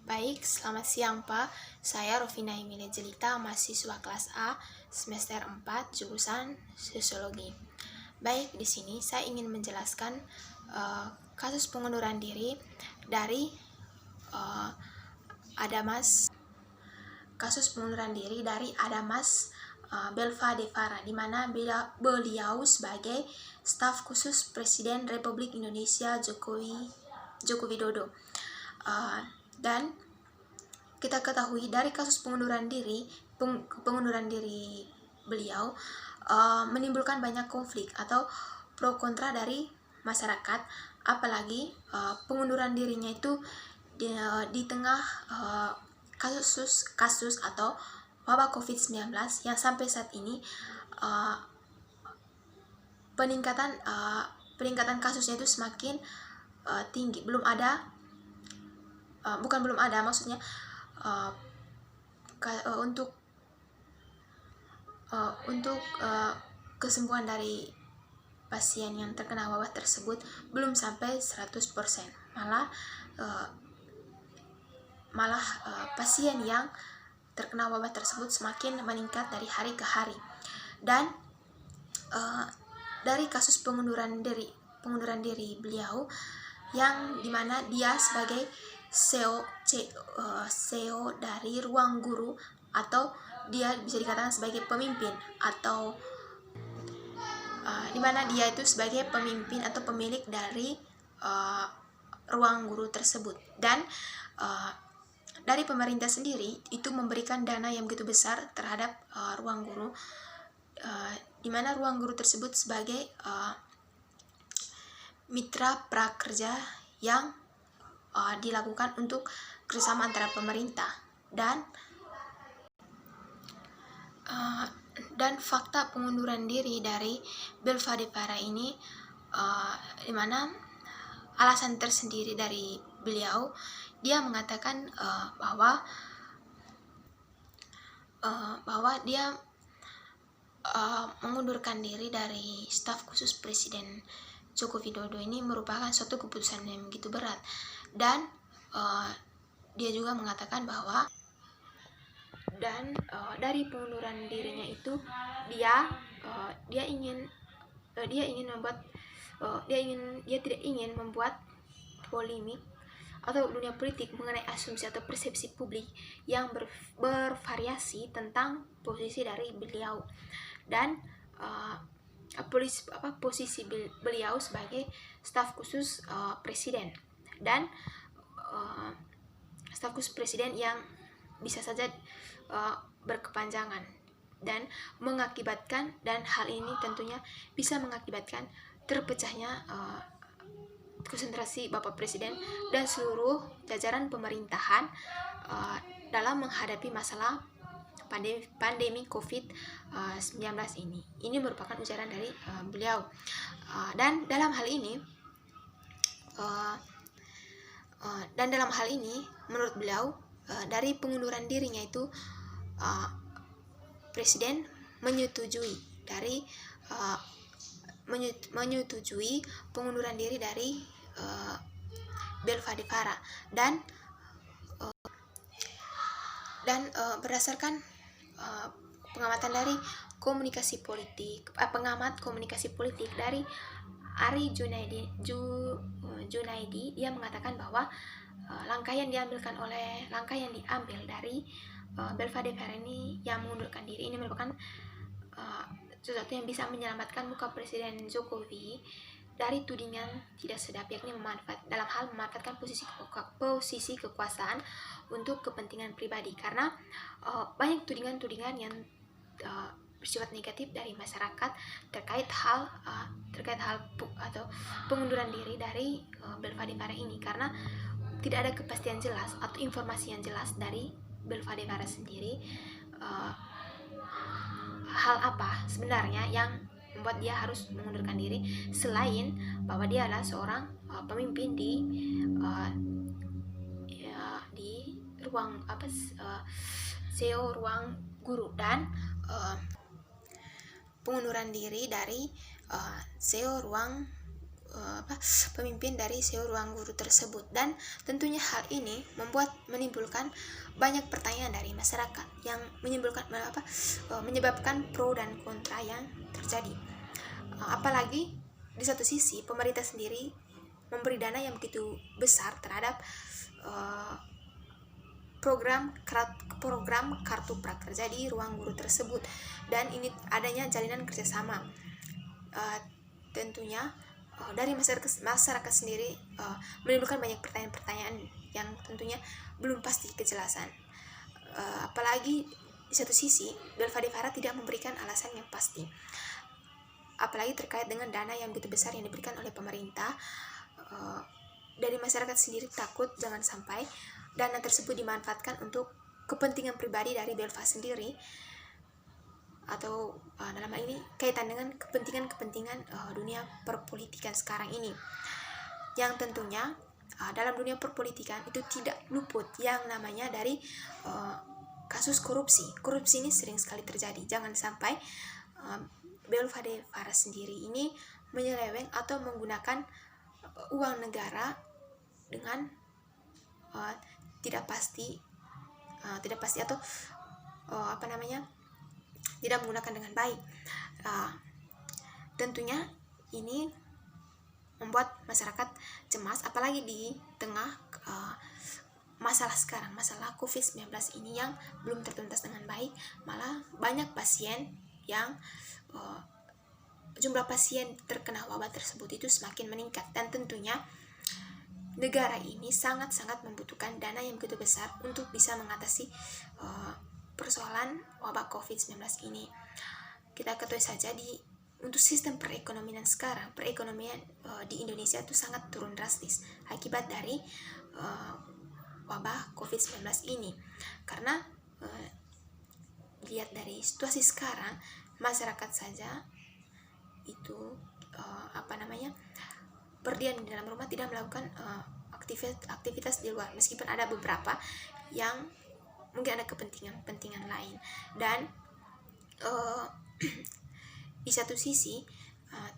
Baik, selamat siang Pak. Saya Rovina Emilia Jelita, mahasiswa kelas A, semester 4, jurusan Sosiologi. Baik, di sini saya ingin menjelaskan kasus pengunduran diri dari Adamas Belva Devara, di mana beliau sebagai staf khusus Presiden Republik Indonesia Joko Widodo. Dan kita ketahui dari kasus pengunduran diri beliau menimbulkan banyak konflik atau pro kontra dari masyarakat, apalagi pengunduran dirinya itu di tengah kasus atau wabah COVID-19 yang sampai saat ini peningkatan kasusnya itu semakin tinggi. Maksudnya untuk kesembuhan dari pasien yang terkena wabah tersebut belum sampai 100%. Malah pasien yang terkena wabah tersebut semakin meningkat dari hari ke hari. Dan dari kasus pengunduran diri beliau, yang dimana dia sebagai CEO dari Ruang Guru, atau dia bisa dikatakan sebagai pemimpin, atau dimana dia itu sebagai pemimpin atau pemilik dari Ruang Guru tersebut. Dan dari pemerintah sendiri itu memberikan dana yang begitu besar terhadap Ruang Guru, di mana Ruang Guru tersebut sebagai mitra prakerja yang dilakukan untuk kerjasama antara pemerintah. Dan fakta pengunduran diri dari Belva Devara ini, di mana alasan tersendiri dari beliau, dia mengatakan bahwa dia mengundurkan diri dari staf khusus Presiden Joko Widodo ini merupakan suatu keputusan yang begitu berat. Dan dia juga mengatakan bahwa dari pengunduran dirinya itu dia tidak ingin membuat polemik atau dunia politik mengenai asumsi atau persepsi publik yang bervariasi tentang posisi dari beliau dan posisi beliau sebagai staf khusus presiden, dan staf khusus presiden yang bisa saja berkepanjangan dan hal ini tentunya bisa mengakibatkan terpecahnya konsentrasi Bapak Presiden dan seluruh jajaran pemerintahan dalam menghadapi masalah pandemi COVID-19 ini. Ini merupakan ujaran dari beliau. Dan dalam hal ini menurut beliau, dari pengunduran dirinya itu Presiden menyetujui pengunduran diri dari Belva Devara, dan berdasarkan pengamatan dari pengamat komunikasi politik dari Ari Junaidi, dia mengatakan bahwa langkah yang diambil dari Belva Devara ini yang mengundurkan diri ini merupakan sesuatu yang bisa menyelamatkan muka Presiden Jokowi dari tudingan tidak sedap, yakni memanfaatkan posisi kekuasaan untuk kepentingan pribadi, karena banyak tudingan-tudingan yang bersifat negatif dari masyarakat terkait hal atau pengunduran diri dari Belva Devara ini, karena tidak ada kepastian jelas atau informasi yang jelas dari Belva Devara sendiri, hal apa sebenarnya yang membuat dia harus mengundurkan diri, selain bahwa dia adalah seorang pemimpin di ruang CEO Ruang Guru, dan pengunduran diri dari CEO Ruang pemimpin dari ruang guru tersebut. Dan tentunya hal ini menimbulkan banyak pertanyaan dari masyarakat yang menyebabkan pro dan kontra yang terjadi. Apalagi di satu sisi pemerintah sendiri memberi dana yang begitu besar terhadap program kartu prakerja di ruang guru tersebut, dan ini adanya jalinan kerjasama. Tentunya dari masyarakat sendiri menimbulkan banyak pertanyaan-pertanyaan yang tentunya belum pasti kejelasan. Apalagi di satu sisi Belva de Fara tidak memberikan alasan yang pasti, apalagi terkait dengan dana yang begitu besar yang diberikan oleh pemerintah. Dari masyarakat sendiri takut jangan sampai dana tersebut dimanfaatkan untuk kepentingan pribadi dari Belva sendiri, atau dalam hal ini kaitan dengan kepentingan dunia perpolitikan sekarang ini, yang tentunya dalam dunia perpolitikan itu tidak luput yang namanya dari kasus korupsi. Korupsi ini sering sekali terjadi. Jangan sampai Belva de Fara sendiri ini menyeleweng atau menggunakan uang negara dengan tidak pasti atau tidak menggunakan dengan baik. Tentunya ini membuat masyarakat cemas, apalagi di tengah masalah sekarang, masalah COVID-19 ini yang belum tertuntas dengan baik. Malah banyak pasien yang jumlah pasien terkena wabah tersebut itu semakin meningkat, dan tentunya negara ini sangat-sangat membutuhkan dana yang begitu besar untuk bisa mengatasi persoalan wabah COVID-19 ini. Kita ketahui saja untuk sistem perekonomian sekarang, perekonomian di Indonesia itu sangat turun drastis akibat dari wabah COVID-19 ini. Karena lihat dari situasi sekarang, masyarakat saja itu berdiam di dalam rumah, tidak melakukan aktivitas di luar, meskipun ada beberapa yang mungkin ada kepentingan lain. Dan di satu sisi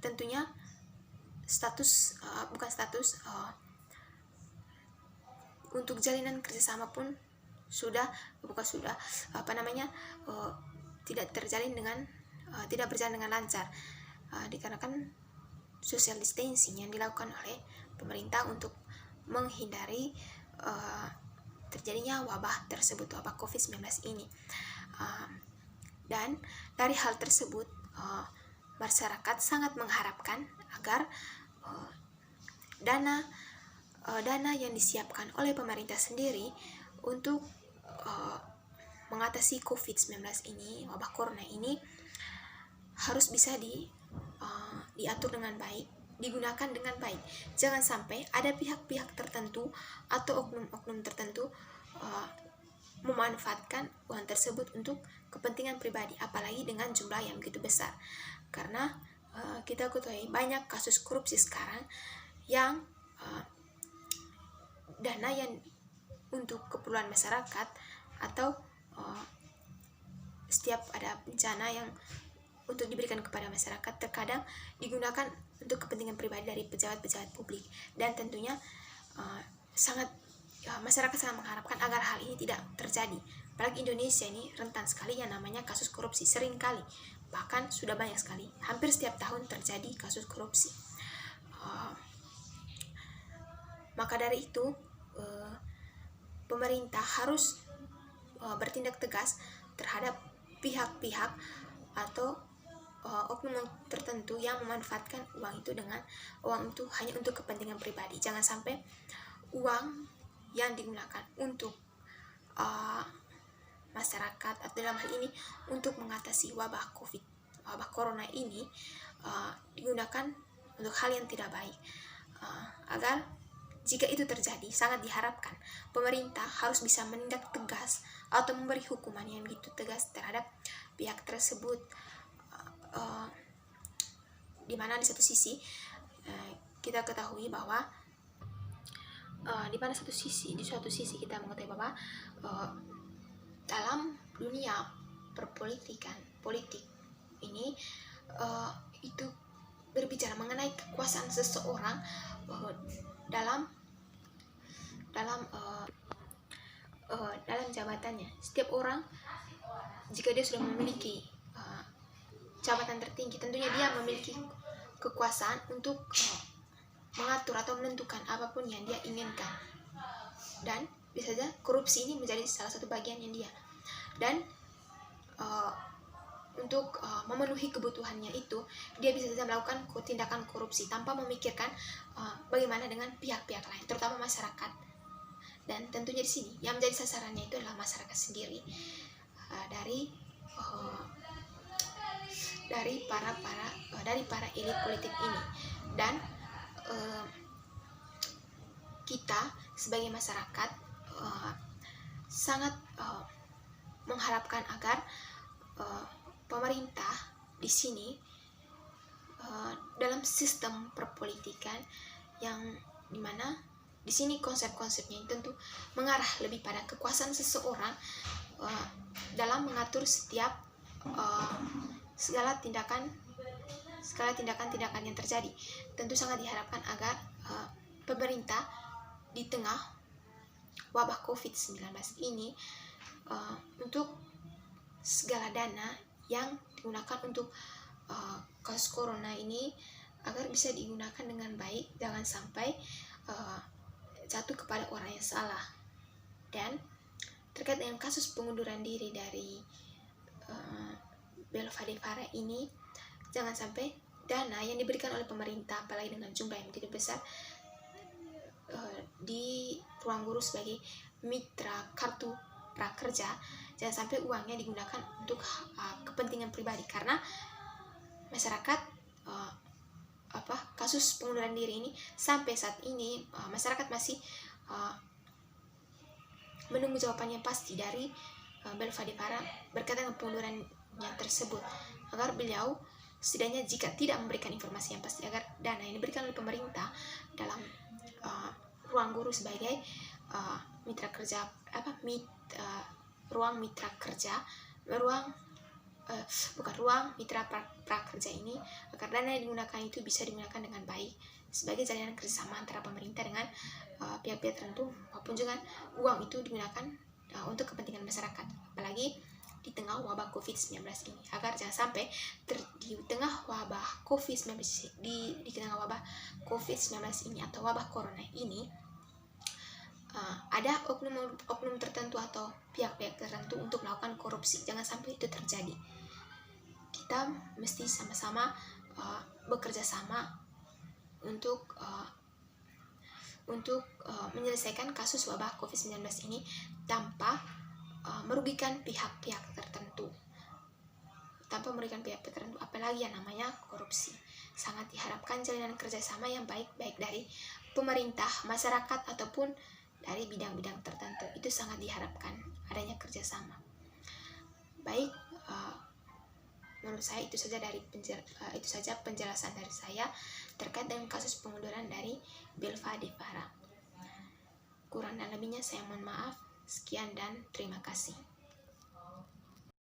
tentunya untuk jalinan kerjasama pun tidak berjalan dengan lancar, dikarenakan social distancing yang dilakukan oleh pemerintah untuk menghindari terjadinya wabah tersebut, wabah COVID-19 ini. Dan dari hal tersebut masyarakat sangat mengharapkan agar dana yang disiapkan oleh pemerintah sendiri untuk mengatasi COVID-19 ini, wabah corona ini, harus bisa diatur dengan baik, digunakan dengan baik. Jangan sampai ada pihak-pihak tertentu atau oknum-oknum tertentu memanfaatkan uang tersebut untuk kepentingan pribadi, apalagi dengan jumlah yang begitu besar. Karena kita ketahui banyak kasus korupsi sekarang yang dana yang untuk keperluan masyarakat atau setiap ada bencana yang untuk diberikan kepada masyarakat terkadang digunakan untuk kepentingan pribadi dari pejabat-pejabat publik. Dan tentunya masyarakat sangat mengharapkan agar hal ini tidak terjadi. Apalagi Indonesia ini rentan sekali yang namanya kasus korupsi, sering kali, bahkan sudah banyak sekali, hampir setiap tahun terjadi kasus korupsi. Maka dari itu pemerintah harus bertindak tegas terhadap pihak-pihak atau oknum tertentu yang memanfaatkan uang itu hanya untuk kepentingan pribadi. Jangan sampai uang yang digunakan untuk masyarakat atau dalam hal ini untuk mengatasi wabah corona ini digunakan untuk hal yang tidak baik. Agar jika itu terjadi, sangat diharapkan pemerintah harus bisa menindak tegas atau memberi hukuman yang begitu tegas terhadap pihak tersebut. Di mana di satu sisi kita ketahui bahwa di suatu sisi kita mengetahui bahwa dalam dunia politik ini itu berbicara mengenai kekuasaan seseorang dalam jabatannya. Setiap orang jika dia sudah memiliki jabatan tertinggi, tentunya dia memiliki kekuasaan untuk mengatur atau menentukan apapun yang dia inginkan. Dan bisa saja korupsi ini menjadi salah satu bagiannya dia. Dan untuk memenuhi kebutuhannya itu, dia bisa saja melakukan tindakan korupsi tanpa memikirkan bagaimana dengan pihak-pihak lain, terutama masyarakat. Dan tentunya di sini yang menjadi sasarannya itu adalah masyarakat sendiri, dari para elit politik ini. Dan kita sebagai masyarakat sangat mengharapkan agar pemerintah di sini dalam sistem perpolitikan yang dimana di sini konsep-konsepnya tentu mengarah lebih pada kekuasaan seseorang dalam mengatur setiap segala tindakan yang terjadi. Tentu sangat diharapkan agar pemerintah di tengah wabah COVID-19 ini untuk segala dana yang digunakan untuk kasus corona ini agar bisa digunakan dengan baik, jangan sampai jatuh kepada orang yang salah. Dan terkait dengan kasus pengunduran diri dari Belva de Parra ini, jangan sampai dana yang diberikan oleh pemerintah, apalagi dengan jumlah yang begitu besar, di ruang guru sebagai mitra kartu prakerja, jangan sampai uangnya digunakan untuk kepentingan pribadi, karena masyarakat kasus pengunduran diri ini sampai saat ini masyarakat masih menunggu jawabannya pasti dari Belva de Parra berkaitan dengan pengundurannya tersebut, agar beliau setidaknya jika tidak memberikan informasi yang pasti, agar dana yang diberikan oleh pemerintah dalam ruang guru sebagai mitra kerja ruang mitra kerja ruang mitra prakerja ini, agar dana yang digunakan itu bisa digunakan dengan baik sebagai jalinan kerjasama antara pemerintah dengan pihak-pihak tertentu, maupun juga uang itu digunakan untuk kepentingan masyarakat, apalagi di tengah wabah COVID-19 ini, agar jangan sampai di tengah wabah COVID-19 ini atau wabah corona ini ada oknum tertentu atau pihak-pihak tertentu untuk melakukan korupsi. Jangan sampai itu terjadi. Kita mesti sama-sama bekerja sama untuk menyelesaikan kasus wabah COVID-19 ini tanpa merugikan pihak-pihak tertentu, apalagi yang namanya korupsi. Sangat diharapkan jalinan kerjasama yang baik dari pemerintah, masyarakat, ataupun dari bidang-bidang tertentu. Itu sangat diharapkan adanya kerjasama. Baik, menurut saya itu saja penjelasan dari saya terkait dengan kasus pengunduran dari Belva de Parra. Kurang dan lebihnya saya mohon maaf. Sekian dan terima kasih.